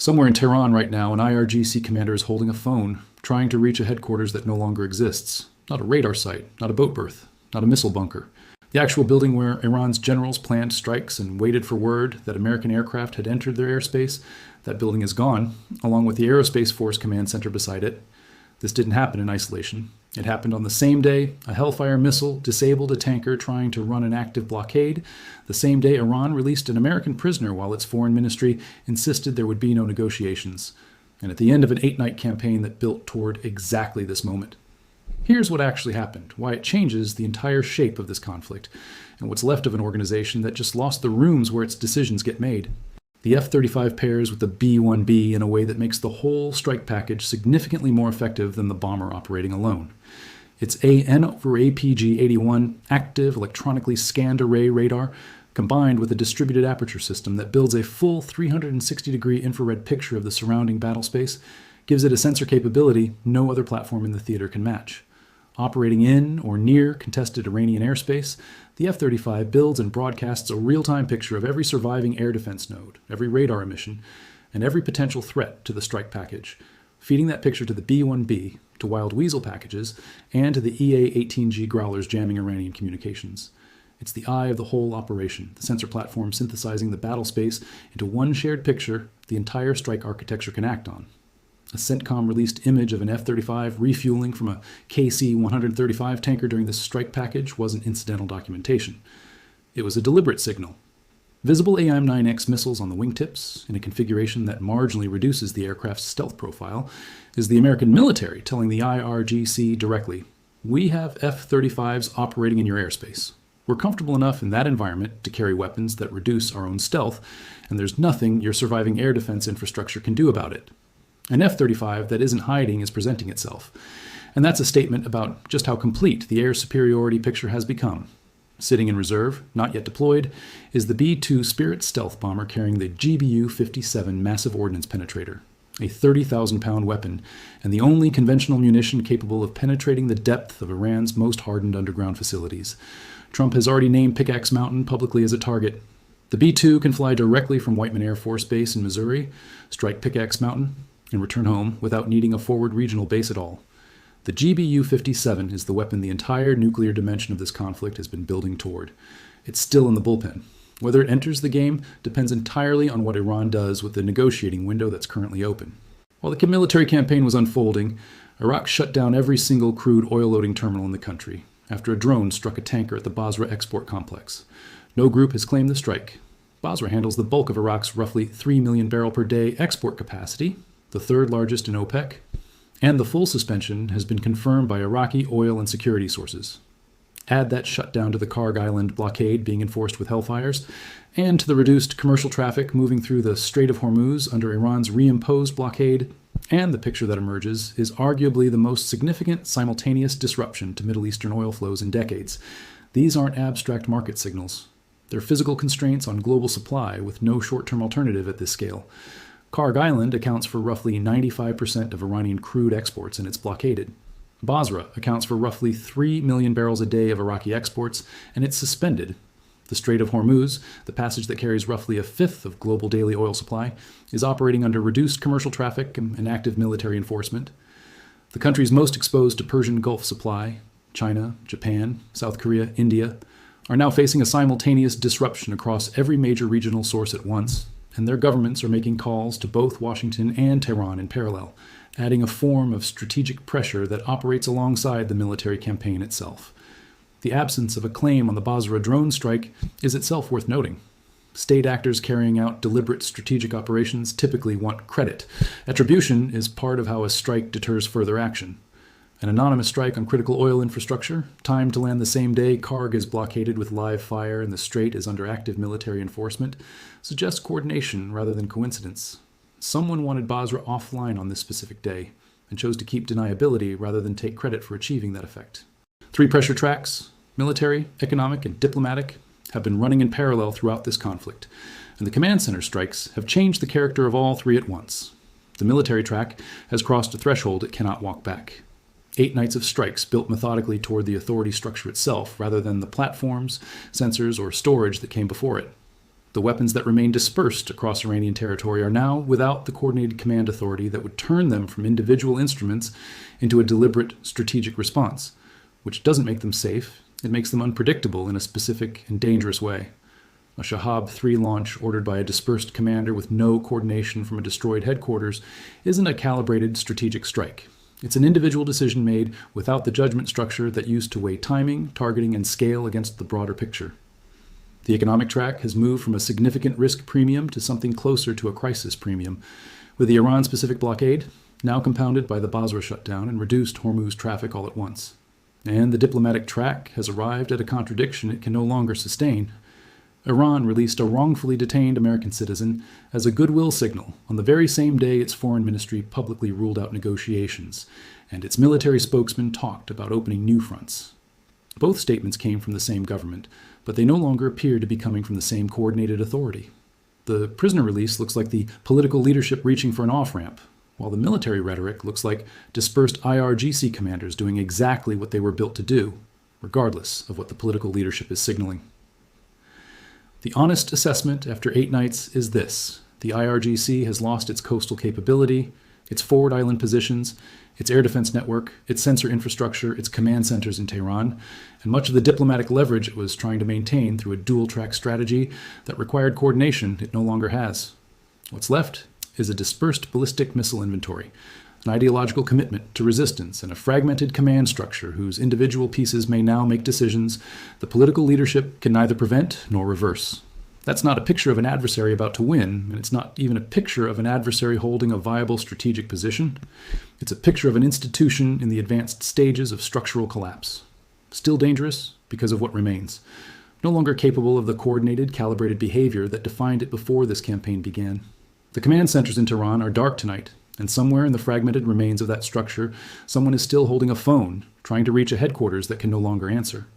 Somewhere in Tehran right now, an IRGC commander is holding a phone, trying to reach a headquarters that no longer exists. Not a radar site, not a boat berth, not a missile bunker. The actual building where Iran's generals planned strikes and waited for word that American aircraft had entered their airspace, that building is gone, along with the Aerospace Force Command Center beside it. This didn't happen in isolation. It happened on the same day a Hellfire missile disabled a tanker trying to run an active blockade, the same day Iran released an American prisoner while its foreign ministry insisted there would be no negotiations, and at the end of an 8-night campaign that built toward exactly this moment. Here's what actually happened, why it changes the entire shape of this conflict, and what's left of an organization that just lost the rooms where its decisions get made. The F-35 pairs with the B-1B in a way that makes the whole strike package significantly more effective than the bomber operating alone. Its AN over APG-81 active electronically scanned array radar combined with a distributed aperture system that builds a full 360-degree infrared picture of the surrounding battle space gives it a sensor capability no other platform in the theater can match. Operating in or near contested Iranian airspace, the F-35 builds and broadcasts a real-time picture of every surviving air defense node, every radar emission, and every potential threat to the strike package, feeding that picture to the B-1B, to Wild Weasel packages, and to the EA-18G Growlers jamming Iranian communications. It's the eye of the whole operation, the sensor platform synthesizing the battle space into one shared picture the entire strike architecture can act on. A CENTCOM-released image of an F-35 refueling from a KC-135 tanker during this strike package wasn't incidental documentation. It was a deliberate signal. Visible AIM-9X missiles on the wingtips, in a configuration that marginally reduces the aircraft's stealth profile, is the American military telling the IRGC directly, "We have F-35s operating in your airspace. We're comfortable enough in that environment to carry weapons that reduce our own stealth, and there's nothing your surviving air defense infrastructure can do about it." An F-35 that isn't hiding is presenting itself. And that's a statement about just how complete the air superiority picture has become. Sitting in reserve, not yet deployed, is the B-2 Spirit stealth bomber carrying the GBU-57 massive ordnance penetrator, a 30,000-pound weapon, and the only conventional munition capable of penetrating the depth of Iran's most hardened underground facilities. Trump has already named Pickaxe Mountain publicly as a target. The B-2 can fly directly from Whiteman Air Force Base in Missouri, strike Pickaxe Mountain, and return home without needing a forward regional base at all. The GBU-57 is the weapon the entire nuclear dimension of this conflict has been building toward. It's still in the bullpen. Whether it enters the game depends entirely on what Iran does with the negotiating window that's currently open. While the military campaign was unfolding, Iraq shut down every single crude oil loading terminal in the country after a drone struck a tanker at the Basra export complex. No group has claimed the strike. Basra handles the bulk of Iraq's roughly 3 million barrel per day export capacity, the third largest in OPEC, and the full suspension has been confirmed by Iraqi oil and security sources. Add that shutdown to the Karg Island blockade being enforced with Hellfires, and to the reduced commercial traffic moving through the Strait of Hormuz under Iran's reimposed blockade, and the picture that emerges is arguably the most significant simultaneous disruption to Middle Eastern oil flows in decades. These aren't abstract market signals. They're physical constraints on global supply with no short-term alternative at this scale. Karg Island accounts for roughly 95% of Iranian crude exports and it's blockaded. Basra accounts for roughly 3 million barrels a day of Iraqi exports and it's suspended. The Strait of Hormuz, the passage that carries roughly a fifth of global daily oil supply, is operating under reduced commercial traffic and active military enforcement. The countries most exposed to Persian Gulf supply, China, Japan, South Korea, India, are now facing a simultaneous disruption across every major regional source at once, and their governments are making calls to both Washington and Tehran in parallel, adding a form of strategic pressure that operates alongside the military campaign itself. The absence of a claim on the Basra drone strike is itself worth noting. State actors carrying out deliberate strategic operations typically want credit. Attribution is part of how a strike deters further action. An anonymous strike on critical oil infrastructure, timed to land the same day Karg is blockaded with live fire and the Strait is under active military enforcement, suggests coordination rather than coincidence. Someone wanted Basra offline on this specific day and chose to keep deniability rather than take credit for achieving that effect. 3 pressure tracks, military, economic, and diplomatic, have been running in parallel throughout this conflict, and the command center strikes have changed the character of all 3 at once. The military track has crossed a threshold it cannot walk back. 8 nights of strikes built methodically toward the authority structure itself rather than the platforms, sensors, or storage that came before it. The weapons that remain dispersed across Iranian territory are now without the coordinated command authority that would turn them from individual instruments into a deliberate strategic response, which doesn't make them safe. It makes them unpredictable in a specific and dangerous way. A Shahab 3 launch ordered by a dispersed commander with no coordination from a destroyed headquarters isn't a calibrated strategic strike. It's an individual decision made without the judgment structure that used to weigh timing, targeting, and scale against the broader picture. The economic track has moved from a significant risk premium to something closer to a crisis premium, with the Iran-specific blockade now compounded by the Basra shutdown and reduced Hormuz traffic all at once. And the diplomatic track has arrived at a contradiction it can no longer sustain. Iran released a wrongfully detained American citizen as a goodwill signal on the very same day its foreign ministry publicly ruled out negotiations, and its military spokesman talked about opening new fronts. Both statements came from the same government, but they no longer appear to be coming from the same coordinated authority. The prisoner release looks like the political leadership reaching for an off-ramp, while the military rhetoric looks like dispersed IRGC commanders doing exactly what they were built to do, regardless of what the political leadership is signaling. The honest assessment after 8 nights is this: the IRGC has lost its coastal capability, its forward island positions, its air defense network, its sensor infrastructure, its command centers in Tehran, and much of the diplomatic leverage it was trying to maintain through a dual-track strategy that required coordination it no longer has. What's left is a dispersed ballistic missile inventory, an ideological commitment to resistance, and a fragmented command structure whose individual pieces may now make decisions the political leadership can neither prevent nor reverse. That's not a picture of an adversary about to win, and it's not even a picture of an adversary holding a viable strategic position. It's a picture of an institution in the advanced stages of structural collapse. Still dangerous because of what remains. No longer capable of the coordinated, calibrated behavior that defined it before this campaign began. The command centers in Tehran are dark tonight, and somewhere in the fragmented remains of that structure, someone is still holding a phone, trying to reach a headquarters that can no longer answer.